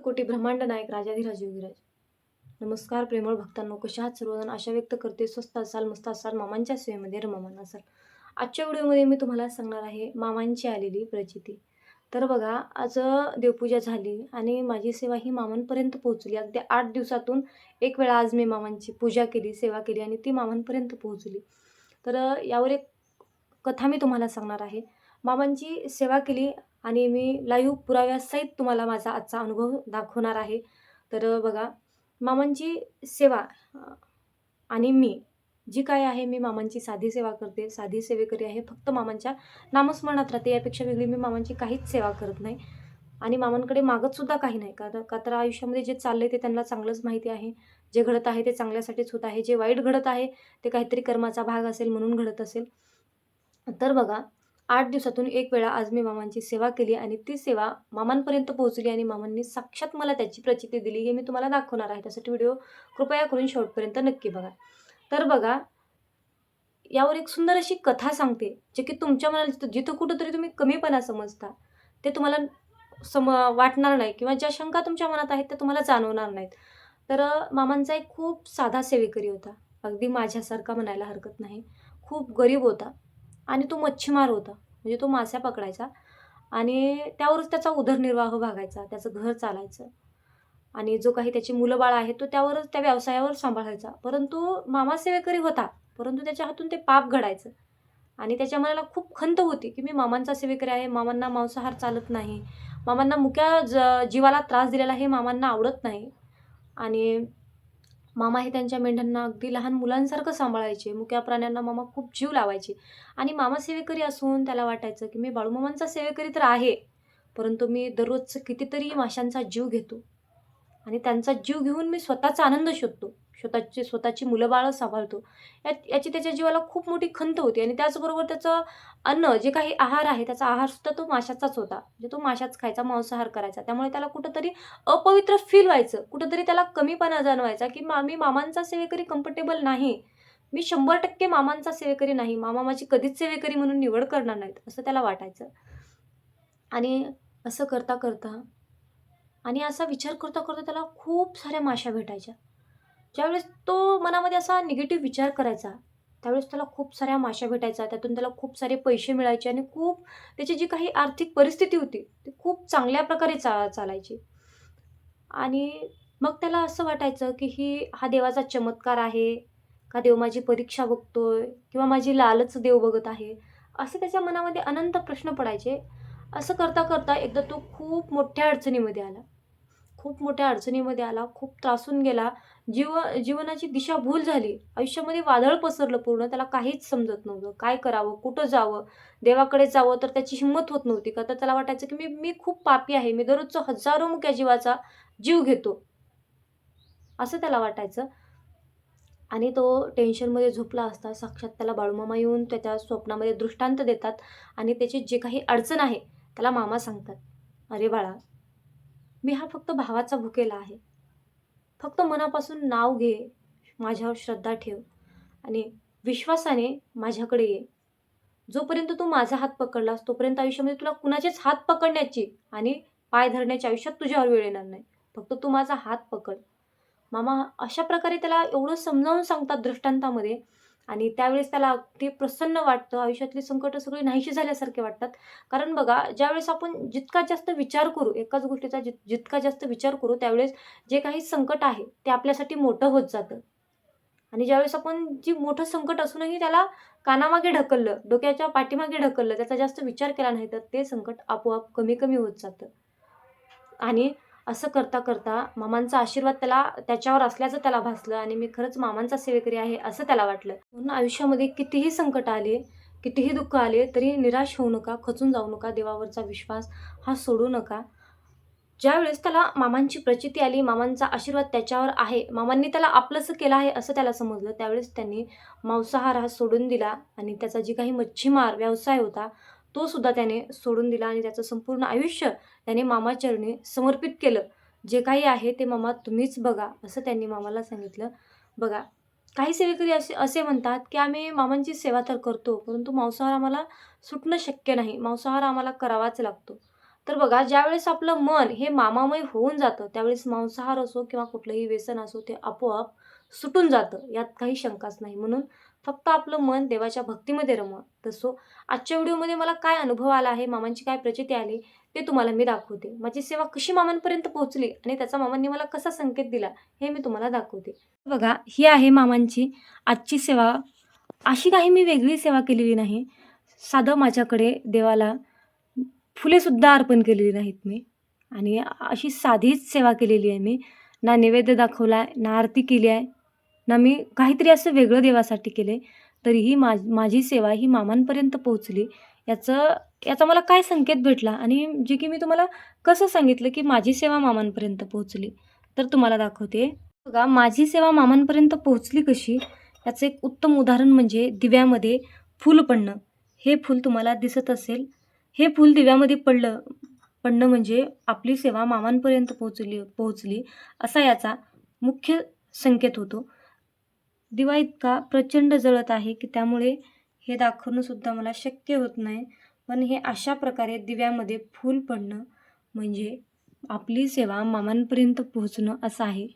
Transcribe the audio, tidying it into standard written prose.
कोटी ब्रह्मांड नायक राजाधिराज योगीराज. नमस्कार प्रेमळ भक्तांनो, कशा आहात सर्वजण? आशा व्यक्त करते स्वस्त असाल, मस्त असाल, मामांच्या सेवेमध्ये रममाण असाल. आजच्या व्हिडिओमध्ये मी तुम्हाला सांगणार आहे मामांची आलेली प्रचिती. तर बघा, आज देवपूजा झाली आणि माझी सेवा ही मामांपर्यंत पोहोचली. अगदी 8 दिवसातून एक वेळा आज मी मामांची पूजा केली, सेवा केली आणि ती मामांपर्यंत पोहोचली. तर यावर एक कथा मी तुम्हाला सांगणार आहे. मामांची सेवा केली आणि मी लाईव्ह पुराव्यासहित तुम्हाला माझा आजचा अनुभव दाखवणार आहे. तर बघा, मामांची सेवा आणि मी जी काय आहे, मी मामांची साधी सेवा करते, साधी सेवेकरी आहे. फक्त मामांच्या नामस्मरणात राहते. यापेक्षा वेगळी मी मामांची काहीच सेवा करत नाही आणि मामांकडे मागत सुद्धा काही नाही. का तर आयुष्यामध्ये जे चाललंय ते त्यांना चांगलंच माहिती आहे. जे घडत आहे ते चांगल्यासाठीच होत आहे. जे वाईट घडत आहे ते काहीतरी कर्माचा भाग असेल म्हणून घडत असेल. तर बघा, 8 दिवसातून एक वेळा आज मी मामांची सेवा केली आणि ती सेवा मामांपर्यंत पोहोचली आणि मामांनी साक्षात मला त्याची प्रचिती दिली. हे मी तुम्हाला दाखवणार आहे. त्यासाठी व्हिडिओ कृपया करून शेवटपर्यंत नक्की बघा. तर बघा, यावर एक सुंदर अशी कथा सांगते, जे की तुमच्या मनाला जिथं कुठेतरी तुम्ही कमीपणा समजता, ते तुम्हाला वाटणार नाही किंवा ज्या शंका तुमच्या मनात आहेत त्या तुम्हाला जाणवणार नाहीत. तर मामांचा एक खूप साधा सेवेकरी होता. अगदी माझ्यासारखा म्हणायला हरकत नाही. खूप गरीब होता आणि तो मच्छीमार होता. म्हणजे तो मासे पकडायचा आणि त्यावरच त्याचा उदरनिर्वाह भागायचा. त्याचं घर चालायचं आणि जो काही त्याची मुलं-बाळ आहेत, तो त्यावरच, त्या व्यवसायावर सांभाळायचा. परंतु मामा सेवेकरी होता, परंतु त्याच्या हातून ते पाप घडायचं आणि त्याच्या मनाला खूप खंत होती, की मी मामांचा सेवेकरी आहे, मामांना मांसाहार चालत नाही, मामांना मुक्या जीवाला त्रास दिलेला हे मामांना आवडत नाही. आणि मामा हे त्यांच्या मेंढ्यांना अगदी लहान मुलांसारखं सांभाळायचे. मुक्या प्राण्यांना मामा खूप जीव लावायचे आणि मामा सेवेकरी असून त्याला वाटायचं, की मी बाळूमामांचा सेवेकरी तर आहे, परंतु मी दररोजचं कितीतरी माशांचा जीव घेतो आणि त्यांचा जीव घेऊन मी स्वतःचा आनंद शोधतो. स्वतःची मुलं-बाळं सांभाळतो. याची त्याच्या जीवाला खूप मोठी खंत होती आणि त्याचबरोबर त्याचं अन्न, जे काही आहार आहे, त्याचा आहारसुद्धा तो माशाचाच होता. म्हणजे तो माशाच खायचा, मांसाहार करायचा. त्यामुळे त्याला कुठेतरी अपवित्र फील व्हायचं. कुठेतरी त्याला कमीपणा जाणवायचा, की मी मामांचा सेवेकरी कम्फर्टेबल नाही. मी 100% मामांचा सेवेकरी नाही. मामा माझी कधीच सेवेकरी म्हणून निवड करणार नाहीत, असं त्याला वाटायचं. आणि असं करता आणि असा विचार करता त्याला खूप साऱ्या माश्या भेटायच्या. ज्यावेळेस तो मनामध्ये असा निगेटिव्ह विचार करायचा, त्यावेळेस त्याला खूप साऱ्या माश्या भेटायच्या. त्यातून त्याला खूप सारे पैसे मिळायचे आणि खूप त्याची जी काही आर्थिक परिस्थिती होती, ती खूप चांगल्या प्रकारे चालायची. आणि मग त्याला असं वाटायचं, की हा देवाचा चमत्कार आहे, का देव माझी परीक्षा बघतोय किंवा माझी लालच देव बघत आहे, असे त्याच्या मनामध्ये अनंत प्रश्न पडायचे. असं करता एकदा तो खूप मोठ्या अडचणीमध्ये आला. खूप त्रासून गेला. जीवनाची दिशाभूल झाली. आयुष्यामध्ये वादळ पसरलं पूर्ण. त्याला काहीच समजत नव्हतं. काय करावं? कुठं जावं? देवाकडे जावं तर त्याची हिंमत होत नव्हती. का तर त्याला वाटायचं, की मी मी खूप पापी आहे. मी दररोजचं हजारो मुक्या जीवाचा जीव घेतो. असं त्याला वाटायचं आणि तो टेन्शनमध्ये झोपला असता. साक्षात त्याला बाळूमामा येऊन त्याच्या स्वप्नामध्ये दृष्टांत देतात आणि त्याची जी काही अडचण आहे, त्याला मामा सांगतात, "अरे बाळा, मी हा फक्त भावाचा भुकेला आहे. फक्त मनापासून नाव घे, माझ्यावर श्रद्धा ठेव आणि विश्वासाने माझ्याकडे ये. जोपर्यंत तू माझा हात पकडलास, तोपर्यंत आयुष्यामध्ये तुला कुणाचेच हात पकडण्याची आणि पाय धरण्याची आयुष्यात तुझ्यावर वेळ येणार नाही. फक्त तू माझा हात पकड." मामा अशा प्रकारे त्याला एवढं समजावून सांगतात दृष्टांतामध्ये आणि त्यावेळेस त्याला अगदी प्रसन्न वाटतं. आयुष्यातली संकटं सगळी नाहीशी झाल्यासारखे वाटतात. कारण बघा, ज्यावेळेस आपण जितका जास्त विचार करू, एकाच गोष्टीचा जितका जास्त विचार करू, त्यावेळेस जे काही संकट आहे, ते आपल्यासाठी मोठं होत जातं. आणि ज्यावेळेस आपण जी मोठं संकट असूनही त्याला कानामागे ढकललं, डोक्याच्या पाठीमागे ढकललं, त्याचा जास्त विचार केला नाही, तर ते संकट आपोआप कमी होत जातं. आणि असं करता मामांचा आशीर्वाद त्याच्यावर असल्याचं त्याला भासलं आणि मी खरंच मामांचा सेवेकरी आहे असं त्याला वाटलं. म्हणून आयुष्यामध्ये कितीही संकट आले, कितीही दुःख आले, तरी निराश होऊ नका, खचून जाऊ नका. देवावरचा विश्वास हा सोडू नका. ज्यावेळेस त्याला मामांची प्रचिती आली, मामांचा आशीर्वाद त्याच्यावर आहे, मामांनी त्याला आपलंसं केलं आहे असं त्याला समजलं, त्यावेळेस त्यांनी मांसाहार हा सोडून दिला आणि त्याचा जी काही मच्छीमार व्यवसाय होता, तो सुद्धा त्याने सोडून दिला आणि त्याचं संपूर्ण आयुष्य त्याने मामाचरणी समर्पित केलं. जे काही आहे ते मामा तुम्हीच बघा, असं त्यांनी मामाला सांगितलं. बघा, काही सेवेकरी असे असे म्हणतात, की आम्ही मामांची सेवा तर करतो, परंतु मांसाहार आम्हाला सुटणं शक्य नाही. मांसाहार आम्हाला करावाच लागतो. तर बघा, ज्यावेळेस आपलं मन हे मामामय होऊन जातं, त्यावेळेस मांसाहार असो किंवा कुठलंही व्यसन असो, ते आपोआप सुटून जातं. यात काही शंकाच नाही. म्हणून फक्त आपलं मन देवाच्या भक्तीमध्ये रमवा. तसं आजच्या व्हिडिओमध्ये मला काय अनुभव आला आहे, मामांची काय प्रचिती आली, ते तुम्हाला मी दाखवते. माझी सेवा कशी मामांपर्यंत पोहोचली आणि त्याचा मामांनी मला कसा संकेत दिला, हे मी तुम्हाला दाखवते. बघा, ही आहे मामांची आजची सेवा. अशी काही मी वेगळी सेवा केलेली नाही. साधं माझ्याकडे देवाला फुलेसुद्धा अर्पण केलेली नाहीत मी आणि अशी साधीच सेवा केलेली आहे मी. ना नैवेद्य दाखवला आहे, ना आरती केली आहे, ना मी काहीतरी असं वेगळं देवासाठी केलं आहे. तरीही माझी सेवा ही मामांपर्यंत पोहोचली. याचा मला काय संकेत भेटला आणि जे की मी तुम्हाला कसं सांगितलं, की माझी सेवा मामांपर्यंत पोहोचली, तर तुम्हाला दाखवते. बघा, माझी सेवा मामांपर्यंत पोहोचली कशी, याचं एक उत्तम उदाहरण म्हणजे दिव्यामध्ये फूल पडणं. हे फूल तुम्हाला दिसत असेल. हे फूल दिव्यामध्ये पडणं म्हणजे आपली सेवा मामांपर्यंत पोहोचली असा याचा मुख्य संकेत होतो. दिवा इतका प्रचंड जळत आहे, की त्यामुळे हे दाखवणंसुद्धा मला शक्य होत नाही. पण हे अशा प्रकारे दिव्यामध्ये फूल पडणं म्हणजे आपली सेवा मामांपर्यंत पोहोचणं असं आहे.